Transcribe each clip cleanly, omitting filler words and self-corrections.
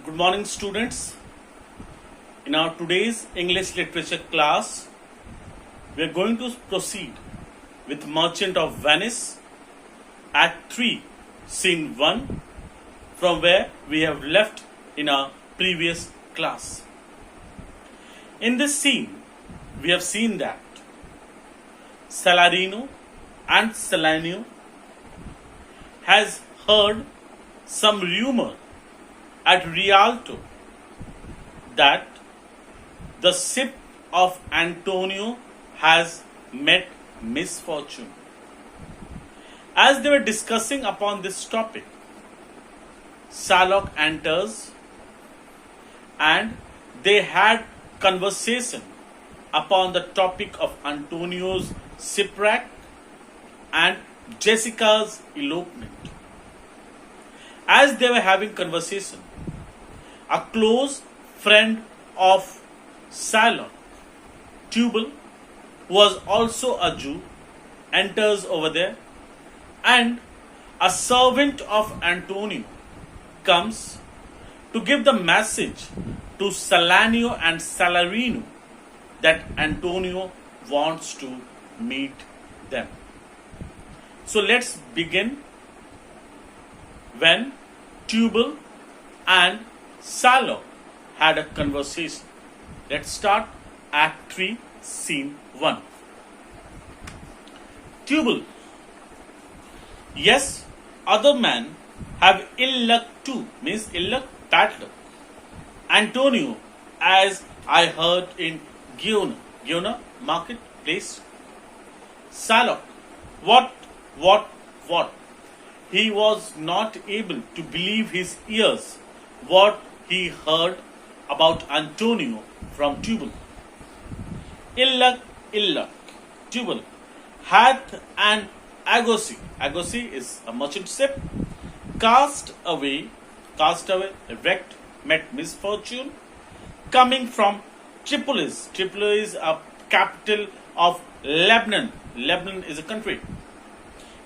Good morning, students. In our today's English literature class, we are going to proceed with Merchant of Venice, Act 3, Scene 1, from where we have left in our previous class. In this scene, we have seen that Salarino and Salanio has heard some rumor at Rialto that the ship of Antonio has met misfortune. As they were discussing upon this topic, Shylock enters and they had conversation upon the topic of Antonio's shipwreck and Jessica's elopement. As they were having conversation, a close friend of Shylock, Tubal, who was also a Jew, enters over there, and a servant of Antonio comes to give the message to Salanio and Salarino that Antonio wants to meet them. So let's begin when Tubal and Shylock had a conversation. Let's start Act 3, Scene 1. Tubal: yes, other men have ill luck too, means ill luck, bad luck. Antonio, as I heard in Giona marketplace. Shylock: what? He was not able to believe his ears what he heard about Antonio from Tubal. Ill luck. Tubal: hath an Argosy is a merchant ship, cast away, wrecked, met misfortune, coming from Tripolis. Tripolis is a capital of Lebanon. Lebanon is a country.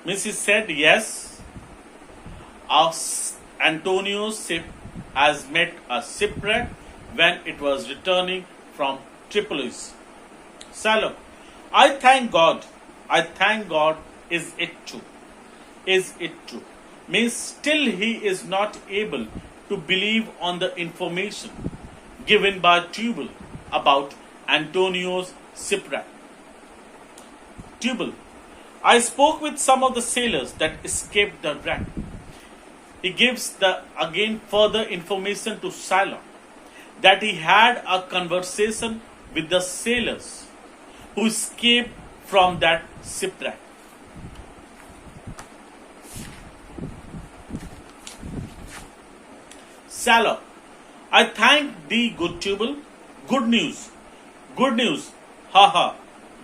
Means he said, yes, Antonio's ship has met a shipwreck when it was returning from Tripolis. Shylock: I thank God. Is it true? Means still he is not able to believe on the information given by Tubal about Antonio's shipwreck. Tubal: I spoke with some of the sailors that escaped the wreck. He gives again further information to Shylock that he had a conversation with the sailors who escaped from that shipwreck. Shylock: I thank thee, good Tubal. Good news. Haha.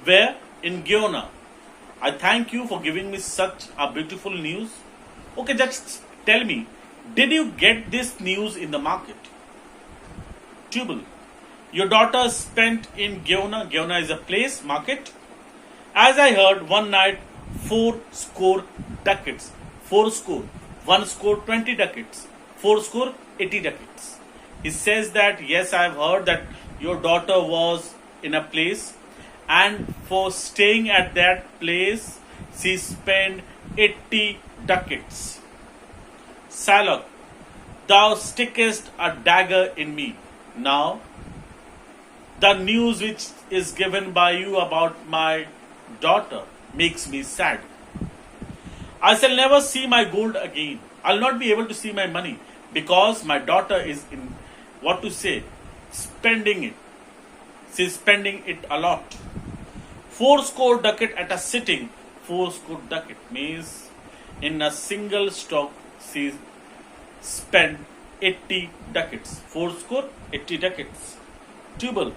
Where? In Giona. I thank you for giving me such a beautiful news. Okay, just tell me, did you get this news in the market? Tubal: your daughter spent in Giona. Giona is a place, market. As I heard one night, 40 ducats. 40, 1 score 20 ducats. 40, 80 ducats. He says that, yes, I have heard that your daughter was in a place, and for staying at that place, she spent 80 ducats. Shylock: thou stickest a dagger in me. Now, the news which is given by you about my daughter makes me sad. I shall never see my gold again. I'll not be able to see my money because my daughter is spending it. She's spending it a lot. 40 ducat at a sitting. 40 ducat means in a single stock she spent 80 ducats. 40, 80 ducats. Tubal: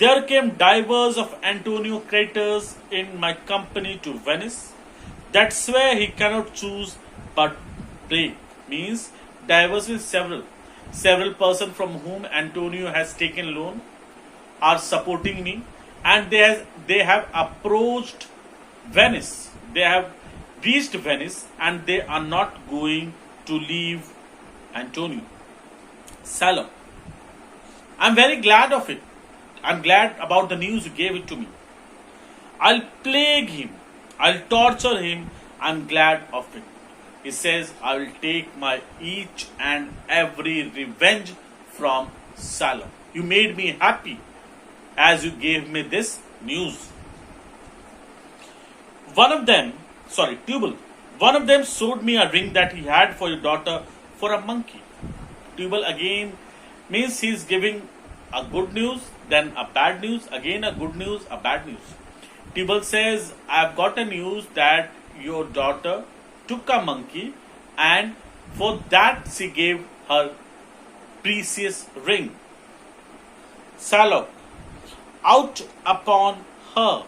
there came divers of Antonio creditors in my company to Venice, that swear he cannot choose but break. Means divers means several persons from whom Antonio has taken loan are supporting me, and they have approached Venice. They have reached Venice and they are not going to leave Antonio. Salom. I'm very glad of it. I'm glad about the news you gave it to me. I'll plague him. I'll torture him. I'm glad of it. He says, I will take my each and every revenge from Salom. You made me happy as you gave me this news. Tubal, one of them showed me a ring that he had for your daughter for a monkey. Tubal again means he's giving a good news, then a bad news, again a good news, a bad news. Tubal says, I've got a news that your daughter took a monkey and for that she gave her precious ring. Salok, out upon her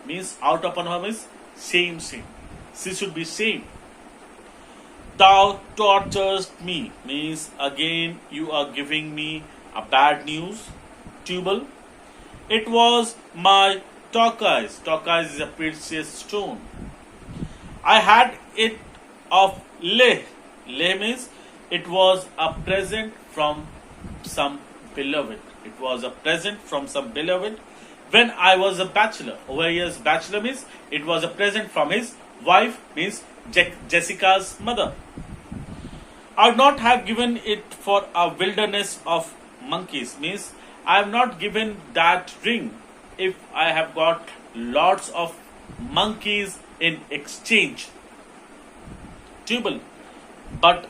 means shame. She should be shamed. Thou torturest me means again you are giving me a bad news. Tubal, it was my turquoise. Turquoise is a precious stone. I had it of Leh. Leh means it was a present from some beloved. It was a present from some beloved when I was a bachelor. Over here, bachelor means it was a present from his wife, means Jessica's mother. I would not have given it for a wilderness of monkeys, means I have not given that ring if I have got lots of monkeys in exchange. Tubal, but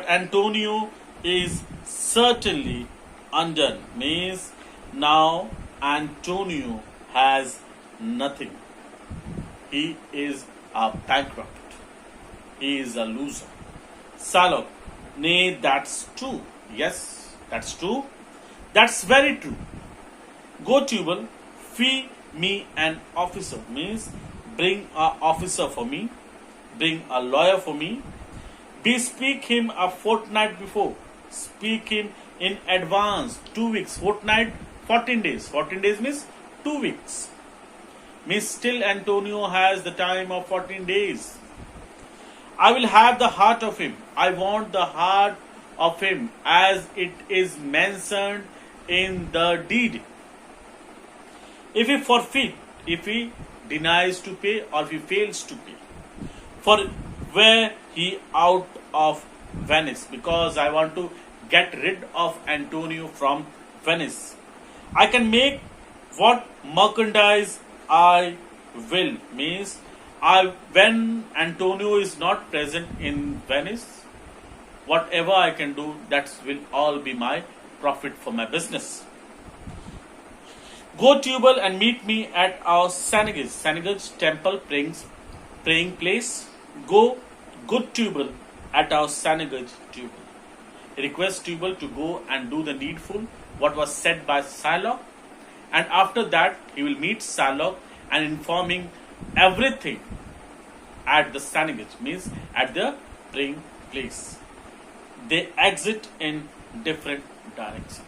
Antonio is certainly undone, means now Antonio has nothing. He is a bankrupt. He is a loser. Salok, nay, that's true. Yes, that's true. That's very true. Go, Tubal, fee me an officer, means bring a officer for me, bring a lawyer for me. Bespeak him a fortnight before. Speak him in advance, 2 weeks, fortnight, 14 days. 14 days means 2 weeks. Means still Antonio has the time of 14 days. I will have the heart of him. I want the heart of him as it is mentioned in the deed. If he forfeit, if he denies to pay or if he fails to pay, for where he out of Venice, because I want to get rid of Antonio from Venice. I can make what merchandise I will, means when Antonio is not present in Venice, whatever I can do, that will all be my profit for my business. Go, Tubal, and meet me at our Sanigaj temple praying place. Go, good Tubal, at our Sanigaj Tubal. Request Tubal to go and do the needful, what was said by Salok, and after that he will meet Salok and informing everything at the Sanigaj, means at the praying place. They exit in different directions.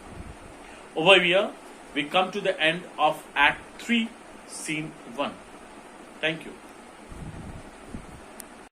Over here, we come to the end of Act 3, Scene 1. Thank you.